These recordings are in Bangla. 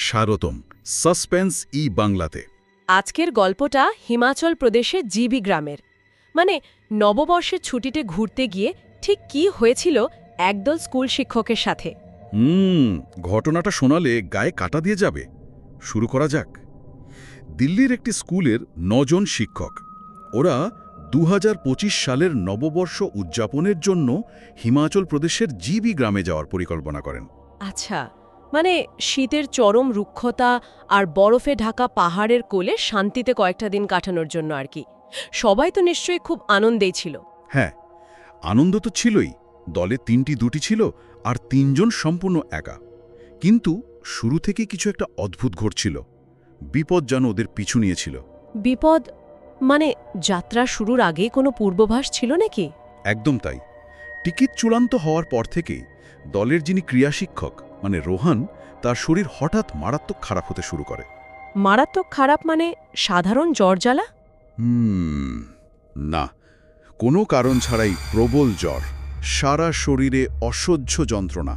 স্বাগতম সাসপেন্স বাংলাতে। আজকের গল্পটা হিমাচল প্রদেশের জিবি গ্রামের। মানে নববর্ষের ছুটিতে ঘুরতে গিয়ে ঠিক কি হয়েছিল একদল স্কুল শিক্ষকের সাথে। ঘটনাটা শোনালে গায়ে কাটা দিয়ে যাবে। শুরু করা যাক। দিল্লির একটি স্কুলের 9 জন শিক্ষক, ওরা 2025 সালের নববর্ষ উদযাপনের জন্য হিমাচল প্রদেশের জিবি গ্রামে যাওয়ার পরিকল্পনা করেন। আচ্ছা, মানে শীতের চরম রুক্ষতা আর বরফে ঢাকা পাহাড়ের কোলে শান্তিতে কয়েকটা দিন কাটানোর জন্য আর কি। সবাই তো নিশ্চয়ই খুব আনন্দেই ছিল। হ্যাঁ, আনন্দ তো ছিলই। দলে 3টি দুটি ছিল আর 3 জন সম্পূর্ণ একা। কিন্তু শুরু থেকে কিছু একটা অদ্ভুত ঘটছিল। বিপদ যেন ওদের পিছু নিয়েছিল। বিপদ মানে যাত্রা শুরুর আগে কোনো পূর্বাভাস ছিল নাকি? একদম তাই। টিকিট চূড়ান্ত হওয়ার পর থেকেই দলের যিনি ক্রিয়া শিক্ষক মানে রোহান, তার শরীর হঠাৎ মারাত্মক খারাপ হতে শুরু করে। মারাত্মক খারাপ মানে সাধারণ জ্বর জ্বালা? না, কোনো কারণ ছাড়াই প্রবল জ্বর, সারা শরীরে অসহ্য যন্ত্রণা।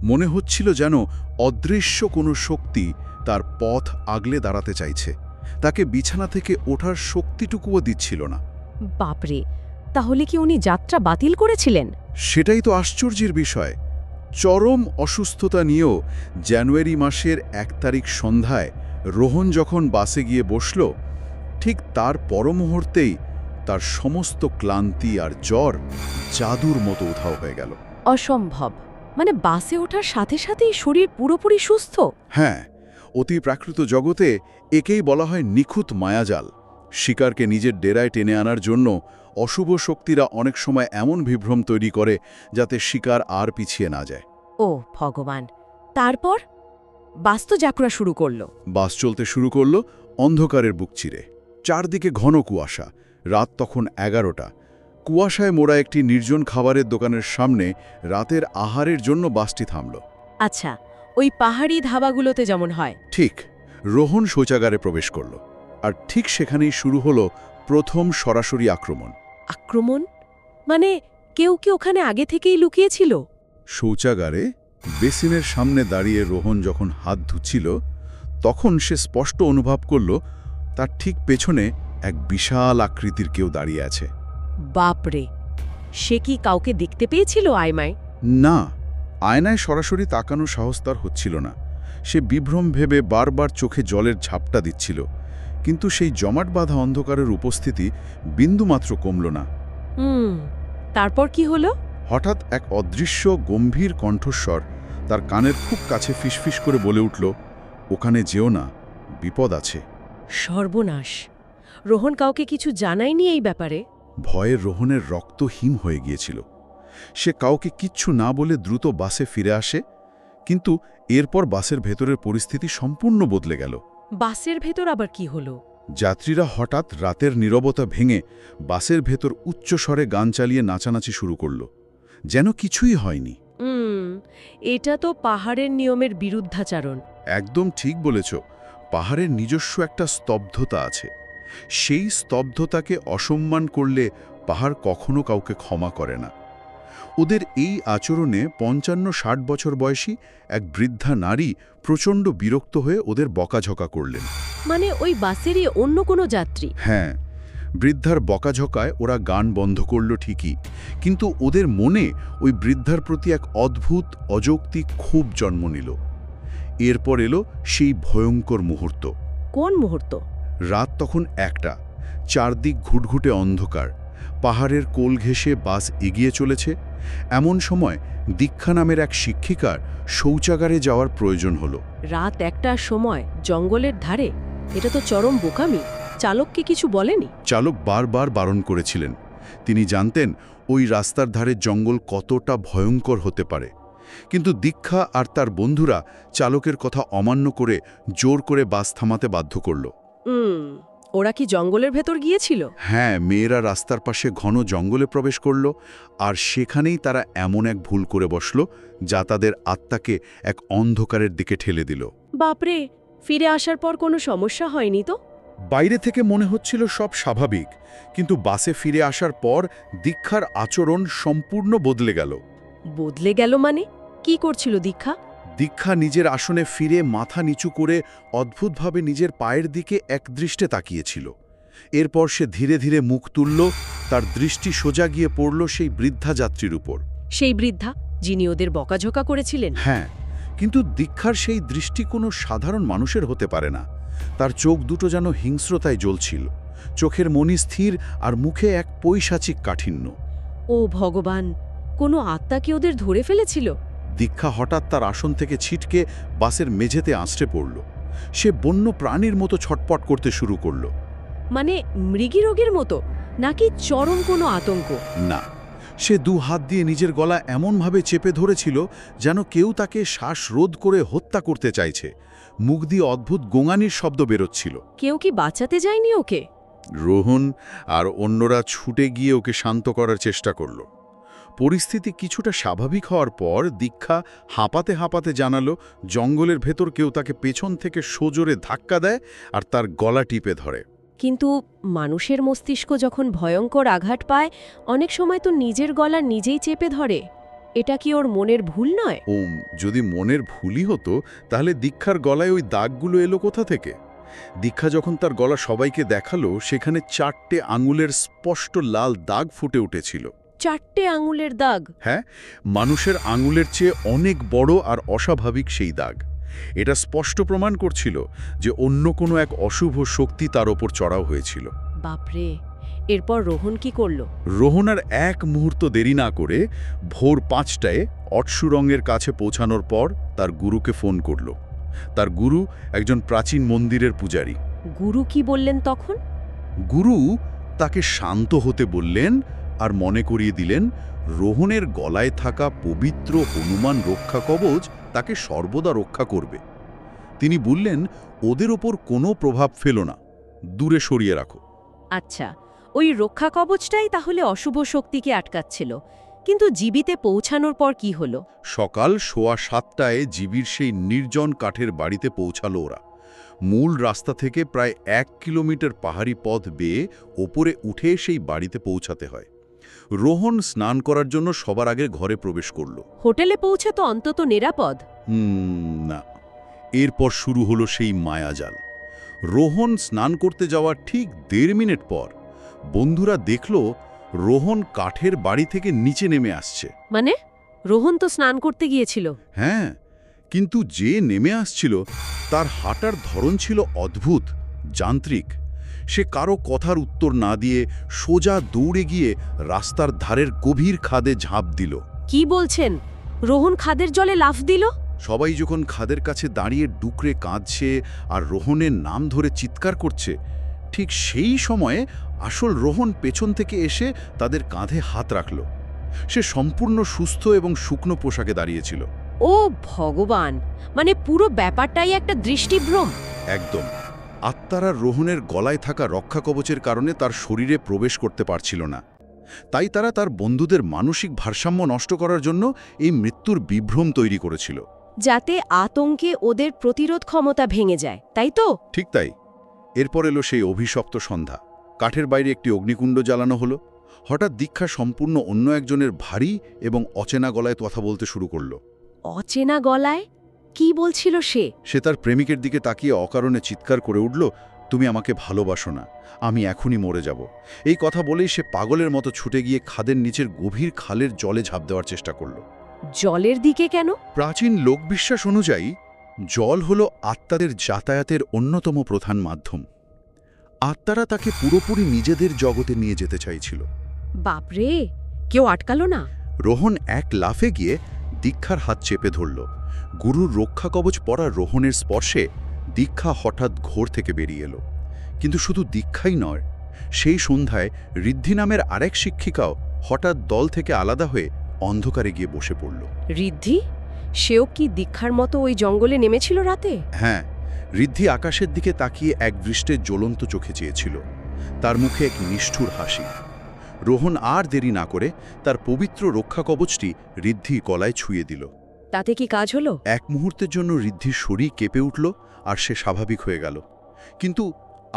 মনে হচ্ছিল যেন অদৃশ্য কোনো শক্তি তার পথ আগলে দাঁড়াতে চাইছে। তাকে বিছানা থেকে ওঠার শক্তিটুকুও দিচ্ছিল না। বাপরে, তাহলে কি উনি যাত্রা বাতিল করেছিলেন? সেটাই তো আশ্চর্যের বিষয়। চরম অসুস্থতা নিয়েও জানুয়ারি মাসের 1 তারিখ সন্ধ্যায় রোহন যখন বাসে গিয়ে বসল, ঠিক তার পর মুহূর্তেই তার সমস্ত ক্লান্তি আর জ্বর জাদুর মতো উধাও হয়ে গেল। অসম্ভব! মানে বাসে ওঠার সাথে সাথেই শরীর পুরোপুরি সুস্থ? হ্যাঁ, অতি প্রাকৃত জগতে একেই বলা হয় নিখুঁত মায়াজাল। শিকারকে নিজের ডেরায় টেনে আনার জন্য অশুভ শক্তিরা অনেক সময় এমন বিভ্রম তৈরি করে যাতে শিকার আর পিছিয়ে না যায়। ও ভগবান! তারপর বাস তো যাত্রা শুরু করল। বাস চলতে শুরু করল অন্ধকারের বুক চিরে। চারদিকে ঘন কুয়াশা। রাত তখন 11টা। কুয়াশায় মোড়া একটি নির্জন খাবারের দোকানের সামনে রাতের আহারের জন্য বাসটি থামল। আচ্ছা, ওই পাহাড়ি ধাবাগুলোতে যেমন হয়? ঠিক। রোহন শৌচাগারে প্রবেশ করল। আর ঠিক সেখানেই শুরু হলো প্রথম সরাসরি আক্রমণ। আক্রমণ মানে কেউ কি ওখানে আগে থেকেই লুকিয়েছিল? শৌচাগারে বেসিনের সামনে দাঁড়িয়ে রোহন যখন হাত ধুচ্ছিল, তখন সে স্পষ্ট অনুভব করল তার ঠিক পেছনে এক বিশাল আকৃতির কেউ দাঁড়িয়ে আছে। বাপরে! সে কি কাউকে দেখতে পেয়েছিল আয়নায়? না, আয়নায় সরাসরি তাকানোর সাহস তার হচ্ছিল না। সে বিভ্রম ভেবে বারবার চোখে জলের ঝাপটা দিচ্ছিল, কিন্তু সেই জমাট বাঁধা অন্ধকারের উপস্থিতি বিন্দুমাত্র কমল না। তারপর কি হলো? হঠাৎ এক অদৃশ্য গম্ভীর কণ্ঠস্বর তার কানের খুব কাছে ফিসফিস করে বলে উঠল, ওখানে যেও না, বিপদ আছে। সর্বনাশ! রোহন কাউকে কিছু জানায়নি এই ব্যাপারে? ভয়ে রোহনের রক্ত হিম হয়ে গিয়েছিল। সে কাউকে কিচ্ছু না বলে দ্রুত বাসে ফিরে আসে, কিন্তু এরপর বাসের ভেতরের পরিস্থিতি সম্পূর্ণ বদলে গেল। বাসের ভেতর আবার কি হলো? যাত্রীরা হঠাৎ রাতের নীরবতা ভেঙে বাসের ভেতর উচ্চস্বরে গান চালিয়ে নাচানাচি শুরু করল, যেন কিছুই হয়নি। এটা তো পাহাড়ের নিয়মের বিরুদ্ধাচারণ। একদম ঠিক বলেছ। পাহাড়ের নিজস্ব একটা স্তব্ধতা আছে। সেই স্তব্ধতাকে অসম্মান করলে পাহাড় কখনো কাউকে ক্ষমা করে না। ওদের এই আচরণে 55-60 বছর বয়সী এক বৃদ্ধা নারী প্রচণ্ড বিরক্ত হয়ে ওদের বকাঝকা করলেন। মানে ওই বাসেরই অন্য কোনো যাত্রী? হ্যাঁ, বৃদ্ধার বকাঝকায় ওরা গান বন্ধ করল ঠিকই, কিন্তু ওদের মনে ওই বৃদ্ধার প্রতি এক অদ্ভুত অযৌক্তিক ক্ষোভ জন্ম নিল। এরপর এলো সেই ভয়ঙ্কর মুহূর্ত। কোন মুহূর্ত? রাত তখন 1টা। চারদিক ঘুটঘুটে অন্ধকার। পাহাড়ের কোল ঘেঁষে বাস এগিয়ে চলেছে। এমন সময় দীক্ষা নামের এক শিক্ষিকার শৌচাগারে যাওয়ার প্রয়োজন হলো। রাত 1টার সময় জঙ্গলের ধারে? এটা তো চরম বোকামি। চালককে কিছু বলেনি? চালক বারবার বারণ করেছিলেন। তিনি জানতেন ওই রাস্তার ধারে জঙ্গল কতটা ভয়ঙ্কর হতে পারে, কিন্তু দীক্ষা আর তার বন্ধুরা চালকের কথা অমান্য করে জোর করে বাস থামাতে বাধ্য করল। ওরা কি জঙ্গলের ভেতর গিয়েছিল? হ্যাঁ, মেয়েরা রাস্তার পাশে ঘন জঙ্গলে প্রবেশ করল, আর সেখানেই তারা এমন এক ভুল করে বসল যা তাদের আত্মাকে এক অন্ধকারের দিকে ঠেলে দিল। বাপরে! ফিরে আসার পর কোনো সমস্যা হয়নি তো? বাইরে থেকে মনে হচ্ছিল সব স্বাভাবিক, কিন্তু বাসে ফিরে আসার পর দীক্ষার আচরণ সম্পূর্ণ বদলে গেল। বদলে গেল মানে? কি করছিল দীক্ষা? দীক্ষা নিজের আসনে ফিরে মাথা নিচু করে অদ্ভুতভাবে নিজের পায়ের দিকে একদৃষ্টে তাকিয়েছিল। এরপর সে ধীরে ধীরে মুখ তুলল, তার দৃষ্টি সোজা গিয়ে পড়ল সেই বৃদ্ধা যাত্রীর উপর। সেই বৃদ্ধা যিনি ওদের বকাঝকা করেছিলেন? হ্যাঁ, কিন্তু দীক্ষার সেই দৃষ্টি কোনো সাধারণ মানুষের হতে পারে না। তার চোখ দুটো যেন হিংস্রতায় জ্বলছিল, চোখের মনি স্থির আর মুখে এক পৈশাচিক কাঠিন্য। ও ভগবান, কোনো আত্মা কি ওদের ধরে ফেলেছিল? দীক্ষা হঠাৎ তার আসন থেকে ছিটকে বাসের মেঝেতে আঁচড়ে পড়ল। সে বন্য প্রাণীর মতো ছটপট করতে শুরু করল। মানে মৃগী রোগের মতো, নাকি চরম কোনো আতঙ্ক? না, সে দু হাত দিয়ে নিজের গলা এমনভাবে চেপে ধরেছিল যেন কেউ তাকে শ্বাসরোধ করে হত্যা করতে চাইছে। মুখ দিয়ে অদ্ভুত গোঙানির শব্দ বেরোচ্ছিল। কেউ কি বাঁচাতে যায়নি ওকে? রোহন আর অন্যরা ছুটে গিয়ে ওকে শান্ত করার চেষ্টা করল। পরিস্থিতি কিছুটা স্বাভাবিক হওয়ার পর দীক্ষা হাঁপাতে হাঁপাতে জানালো জঙ্গলের ভেতর কেউ তাকে পেছন থেকে সজোরে ধাক্কা দেয় আর তার গলা টিপে ধরে। কিন্তু মানুষের মস্তিষ্ক যখন ভয়ঙ্কর আঘাত পায়, অনেক সময় তো নিজের গলা নিজেই চেপে ধরে। এটা কি ওর মনের ভুল নয়? যদি মনের ভুলই হতো তাহলে দীক্ষার গলায় ওই দাগগুলো এলো কোথা থেকে? দীক্ষা যখন তার গলা সবাইকে দেখালো, সেখানে 4টে আঙুলের স্পষ্ট লাল দাগ ফুটে উঠেছিল। 4টে আঙুলের দাগ? হ্যাঁ, মানুষের আঙুলের চেয়ে অনেক বড় আর অস্বাভাবিক সেই দাগ। এটা স্পষ্ট প্রমাণ করছিল যে অন্য কোনো এক অশুভ শক্তি তার ওপর চড়াও হয়েছিল। বাপরে! এরপর রোহন কি করল? রোহন আর এক মুহূর্ত দেরি না করে ভোর 5টায় অটসুরঙ্গের কাছে পৌঁছানোর পর তার গুরুকে ফোন করল। তার গুরু একজন প্রাচীন মন্দিরের পূজারী। গুরু কি বললেন তখন? গুরু তাকে শান্ত হতে বললেন আর মনে করিয়ে দিলেন রোহনের গলায় থাকা পবিত্র হনুমান রক্ষা কবচ তাকে সর্বদা রক্ষা করবে। তিনি বললেন, ওদের ওপর কোনো প্রভাব ফেলো না, দূরে সরিয়ে রাখো। আচ্ছা, ওই রক্ষা কবচটাই তাহলে অশুভ শক্তিকে আটকাচ্ছিল। কিন্তু জীবিতে পৌঁছানোর পর কি হলো? সকাল 7:15টায় জীবির সেই নির্জন কাঠের বাড়িতে পৌঁছালো ওরা। মূল রাস্তা থেকে প্রায় 1 কিলোমিটার পাহাড়ি পথ বেয়ে ওপরে উঠে সেই বাড়িতে পৌঁছাতে হয়। রোহন স্নান করার জন্য সবার আগে ঘরে প্রবেশ করল। হোটেলে পৌঁছে তো অন্তত নিরাপদ। না, এরপর শুরু হলো সেই মায়াজাল। রোহন স্নান করতে যাওয়ার ঠিক 1.5 মিনিট পর বন্ধুরা দেখল রোহন কাঠের বাড়ি থেকে নিচে নেমে আসছে। মানে রোহন তো স্নান করতে গিয়েছিল। হ্যাঁ, কিন্তু যে নেমে আসছিল তার হাঁটার ধরন ছিল অদ্ভুত, যান্ত্রিক। সে কারো কথার উত্তর না দিয়ে সোজা দৌড়ে গিয়ে রাস্তার ধারের গভীর খাদে ঝাঁপ দিল। কি বলছেন? রোহন খাদের জলে লাফ দিল? সবাই যখন খাদের কাছে দাঁড়িয়ে ডুকরে কাঁদছে আর রোহনের নাম ধরে চিৎকার করছে, ঠিক সেই সময়ে আসল রোহন পেছন থেকে এসে তাদের কাঁধে হাত রাখল। সে সম্পূর্ণ সুস্থ এবং শুকনো পোশাকে দাঁড়িয়েছিল। ও ভগবান! মানে পুরো ব্যাপারটাই একটা দৃষ্টিভ্রম। একদম। আত্মারা রোহনের গলায় থাকা রক্ষা কবচের কারণে তার শরীরে প্রবেশ করতে পারছিল না। তাই তারা তার বন্ধুদের মানসিক ভারসাম্য নষ্ট করার জন্য এই মৃত্যুর বিভ্রম তৈরি করেছিল, যাতে আতঙ্কে ওদের প্রতিরোধ ক্ষমতা ভেঙে যায়, তাই তো? ঠিক তাই। এরপর এলো সেই অভিশপ্ত সন্ধ্যা। কাঠের বাইরে একটি অগ্নিকুণ্ড জ্বালানো হলো। হঠাৎ দীক্ষা সম্পূর্ণ অন্য একজনের ভারী এবং অচেনা গলায় কথা বলতে শুরু করল। অচেনা গলায়? কি বলছিল সে? সে তার প্রেমিকের দিকে তাকিয়ে অকারণে চিৎকার করে উঠল, তুমি আমাকে ভালোবাসো না, আমি এখনই মরে যাব। এই কথা বলেই সে পাগলের মতো ছুটে গিয়ে খাদের নিচের গভীর খালের জলে ঝাঁপ দেওয়ার চেষ্টা করল। জলের দিকে কেন? প্রাচীন লোকবিশ্বাস অনুযায়ী জল হল আত্মাদের যাতায়াতের অন্যতম প্রধান মাধ্যম। আত্মারা তাকে পুরোপুরি নিজেদের জগতে নিয়ে যেতে চাইছিল। বাপরে! কেউ আটকালো না? রোহন এক লাফে গিয়ে দীক্ষার হাত চেপে ধরল। গুরুর রক্ষা কবচ পরা রোহনের স্পর্শে দীক্ষা হঠাৎ ঘোর থেকে বেরিয়ে এলো। কিন্তু শুধু দীক্ষাই নয়, সেই সন্ধ্যায় ঋদ্ধি নামের আরেক শিক্ষিকাও হঠাৎ দল থেকে আলাদা হয়ে অন্ধকারে গিয়ে বসে পড়ল। ঋদ্ধি? সেও কি দীক্ষার মতো ওই জঙ্গলে নেমেছিল রাতে? হ্যাঁ, ঋদ্ধি আকাশের দিকে তাকিয়ে এক দৃষ্টির জ্বলন্ত চোখে চেয়েছিল। তার মুখে এক নিষ্ঠুর হাসি। রোহন আর দেরি না করে তার পবিত্র রক্ষা কবচটি ঋদ্ধির গলায় ছুঁয়ে দিল। তাতে কি কাজ হলো? এক মুহূর্তের জন্য ঋদ্ধির শরীর কেঁপে উঠল আর সে স্বাভাবিক হয়ে গেল। কিন্তু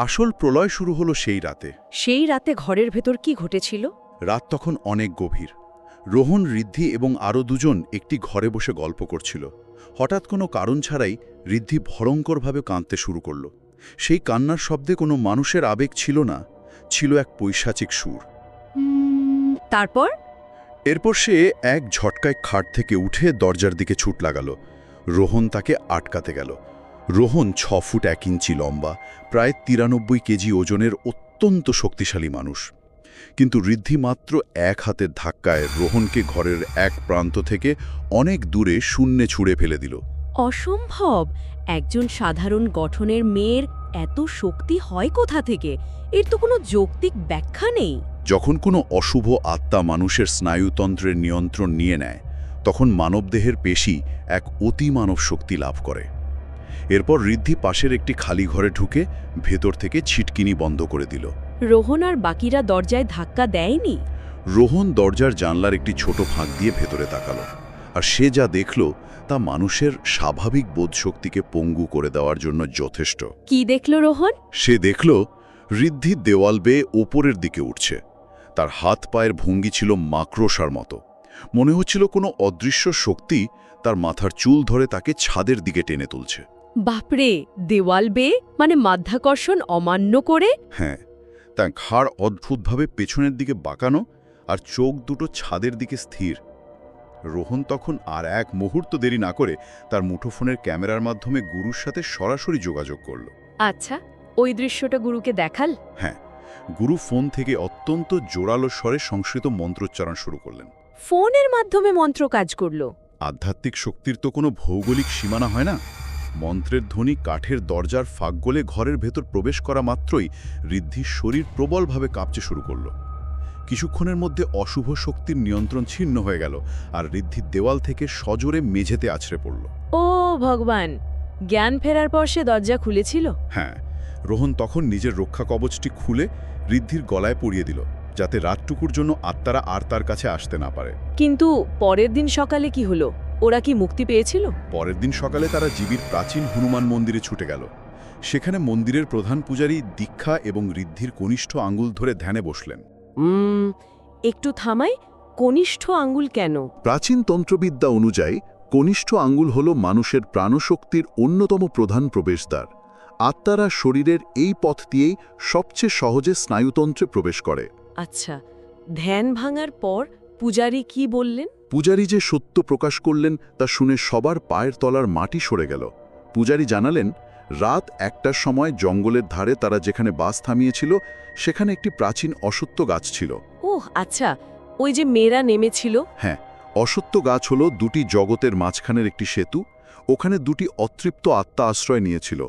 আসল প্রলয় শুরু হলো সেই রাতে। সেই রাতে ঘরের ভেতর কি ঘটেছিল? রাত তখন অনেক গভীর। রোহন, ঋদ্ধি এবং আরও দুজন একটি ঘরে বসে গল্প করছিল। হঠাৎ কোনো কারণ ছাড়াই ঋদ্ধি ভয়ঙ্করভাবে কাঁদতে শুরু করল। সেই কান্নার শব্দে কোনো মানুষের আবেগ ছিল না, ছিল এক পৈশাচিক সুর। তারপর এরপর সে এক ঝটকায় খাট থেকে উঠে দরজার দিকে ছুট লাগাল। রোহন তাকে আটকাতে গেল। রোহন 6 ফুট 1 ইঞ্চি লম্বা, প্রায় 93 কেজি ওজনের অত্যন্ত শক্তিশালী মানুষ। কিন্তু ঋদ্ধি মাত্র এক হাতের ধাক্কায় রোহনকে ঘরের এক প্রান্ত থেকে অনেক দূরে শূন্যে ছুঁড়ে ফেলে দিল। অসম্ভব! একজন সাধারণ গঠনের মেয়ের এত শক্তি হয় কোথা থেকে? এর তো কোনো যৌক্তিক ব্যাখ্যা নেই। যখন কোনো অশুভ আত্মা মানুষের স্নায়ুতন্ত্রের নিয়ন্ত্রণ নিয়ে নেয়, তখন মানবদেহের পেশি এক অতিমানব শক্তি লাভ করে। এরপর ঋদ্ধি পাশের একটি খালি ঘরে ঢুকে ভেতর থেকে ছিটকিনি বন্ধ করে দিল। রোহন আর বাকিরা দরজায় ধাক্কা দেয়নি? রোহন দরজার জানলার একটি ছোট ফাঁক দিয়ে ভেতরে তাকাল, আর সে যা দেখল তা মানুষের স্বাভাবিক বোধশক্তিকে পঙ্গু করে দেওয়ার জন্য যথেষ্ট। কি দেখল রোহন? সে দেখল ঋদ্ধি দেওয়াল বেয়ে ওপরের দিকে উঠছে। তার হাত পায়ের ভঙ্গি ছিল মাকড়সার মতো। মনে হচ্ছিল কোনো অদৃশ্য শক্তি তার মাথার চুল ধরে তাকে ছাদের দিকে টেনে তুলছে। বাপরে! দেওয়াল বেয়ে, মানে মাধ্যাকর্ষণ অমান্য করে? হ্যাঁ, তার ঘাড় অদ্ভুতভাবে পেছনের দিকে বাঁকানো আর চোখ দুটো ছাদের দিকে স্থির। রোহন তখন আর এক মুহূর্ত দেরি না করে তার মুঠোফোনের ক্যামেরার মাধ্যমে গুরুর সাথে সরাসরি যোগাযোগ করল। আচ্ছা, ওই দৃশ্যটা গুরুকে দেখাল? হ্যাঁ, গুরু ফোন থেকে অত্যন্ত জোরালো স্বরে সংস্কৃত মন্ত্রোচ্চারণ শুরু করলেন। ফোনের মাধ্যমে মন্ত্র কাজ করল? আধ্যাত্মিক শক্তির তো কোনো ভৌগোলিক সীমানা হয় না। মন্ত্রের ধ্বনি কাঠের দরজার ফাঁক গলে ঘরের ভেতর প্রবেশ করা মাত্রই ঋদ্ধির শরীর প্রবলভাবে কাঁপতে শুরু করল। কিছুক্ষণের মধ্যে অশুভ শক্তির নিয়ন্ত্রণ ছিন্ন হয়ে গেল, আর ঋদ্ধির দেওয়াল থেকে সজোরে মেঝেতে আছড়ে পড়ল। ও ভগবান! জ্ঞান ফেরার পর সে দরজা খুলেছিল? হ্যাঁ, রোহন তখন নিজের রক্ষা কবচটি খুলে ঋদ্ধির গলায় পরিয়ে দিল, যাতে রাতটুকুর জন্য আত্মারা আর তার কাছে আসতে না পারে। কিন্তু পরের দিন সকালে কি হলো? ওরা কি মুক্তি পেয়েছিল? পরের দিন সকালে তারা জীবির প্রাচীন হনুমান মন্দিরে ছুটে গেল। সেখানে মন্দিরের প্রধান পূজারী দীক্ষা এবং ঋদ্ধির কনিষ্ঠ আঙ্গুল ধরে ধ্যানে বসলেন। একটু থামাই, কনিষ্ঠ আঙ্গুল কেন? প্রাচীন তন্ত্রবিদ্যা অনুযায়ী কনিষ্ঠ আঙ্গুল হল মানুষের প্রাণশক্তির অন্যতম প্রধান প্রবেশদ্বার। আত্মারা শরীরের এই পথ দিয়েই সবচেয়ে সহজে স্নায়ুতন্ত্রে প্রবেশ করে। আচ্ছা, ধ্যান ভাঙার পর পূজারী কি বললেন? পূজারী যে সত্য প্রকাশ করলেন তা শুনে সবার পায়ের তলার মাটি সরে গেল। পূজারী জানালেন, রাত 1টার সময় জঙ্গলের ধারে তারা যেখানে বাস থামিয়েছিল সেখানে একটি প্রাচীন অসত্য গাছ ছিল। ওহ আচ্ছা, ওই যে মেয়েরা নেমেছিল? হ্যাঁ, অসত্য গাছ হলো দুটি জগতের মাঝখানের একটি সেতু। ওখানে দুটি অতৃপ্ত আত্মা আশ্রয় নিয়েছিল।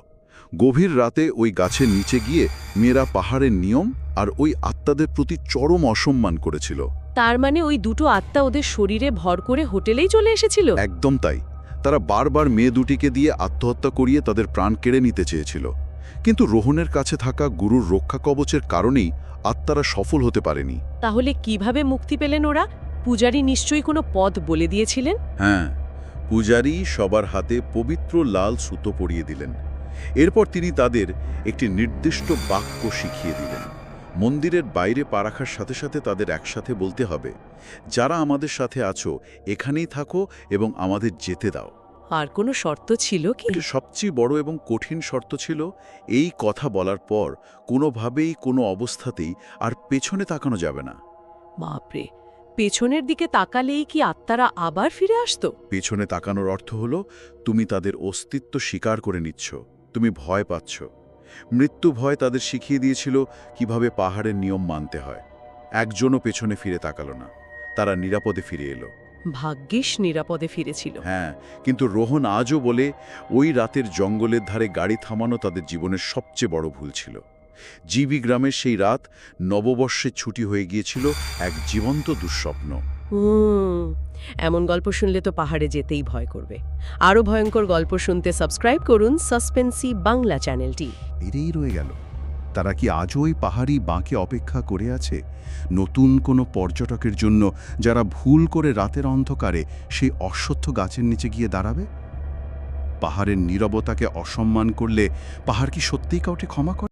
গভীর রাতে ওই গাছের নিচে গিয়ে মেয়েরা পাহাড়ের নিয়ম আর ওই আত্মাদের প্রতি চরম অসম্মান করেছিল। তার মানে ওই দুটো আত্মা ওদের শরীরে ভর করে হোটেলেই চলে এসেছিল? একদম তাই। তারা বারবার মেয়ে দুটিকে দিয়ে আত্মহত্যা করিয়ে তাদের প্রাণ কেড়ে নিতে চেয়েছিল। কিন্তু রোহনের কাছে থাকা গুরুর রক্ষা কবচের কারণেই আত্মারা সফল হতে পারেনি। তাহলে কিভাবে মুক্তি পেলেন ওরা? পূজারী নিশ্চয়ই কোনো পথ বলে দিয়েছিলেন? হ্যাঁ, পূজারী সবার হাতে পবিত্র লাল সুতো পরিয়ে দিলেন। এরপর তিনি তাদের একটি নির্দিষ্ট বাক্য শিখিয়ে দিলেন। মন্দিরের বাইরে পা রাখার সাথে সাথে তাদের একসাথে বলতে হবে, যারা আমাদের সাথে আছো এখানেই থাকো এবং আমাদের যেতে দাও। আর কোনো শর্ত ছিল কি? সবচেয়ে বড় এবং কঠিন শর্ত ছিল, এই কথা বলার পর কোনোভাবেই কোনো অবস্থাতেই আর পেছনে তাকানো যাবে না। বাপরে! পেছনের দিকে তাকালেই কি আত্মারা আবার ফিরে আসতো? পেছনে তাকানোর অর্থ হলো তুমি তাদের অস্তিত্ব স্বীকার করে নিচ্ছ, তুমি ভয় পাচ্ছ। মৃত্যু ভয় তাদের শিখিয়ে দিয়েছিল কিভাবে পাহাড়ের নিয়ম মানতে হয়। একজনও পেছনে ফিরে তাকালো না, তারা নিরাপদে ফিরে এলো। ভাগ্যিস নিরাপদে ফিরেছিল। হ্যাঁ, কিন্তু রোহন আজও বলে, ওই রাতের জঙ্গলের ধারে গাড়ি থামানো তাদের জীবনের সবচেয়ে বড় ভুল ছিল। জিবি গ্রামের সেই রাত নববর্ষের ছুটি হয়ে গিয়েছিল এক জীবন্ত দুঃস্বপ্ন। এমন গল্প শুনলে তো পাহাড়ে যেতেই ভয় করবে। আরও ভয়ঙ্কর গল্প শুনতে সাবস্ক্রাইব করুন সাসপেন্সি বাংলা চ্যানেলটি। এরেই রয়ে গেল, তারা কি আজও ওই পাহাড়ি বাঁকে অপেক্ষা করে আছে নতুন কোনো পর্যটকের জন্য, যারা ভুল করে রাতের অন্ধকারে সেই অশ্বত্থ গাছের নিচে গিয়ে দাঁড়াবে? পাহাড়ের নীরবতাকে অসম্মান করলে পাহাড় কি সত্যিই কাউকে ক্ষমা করে?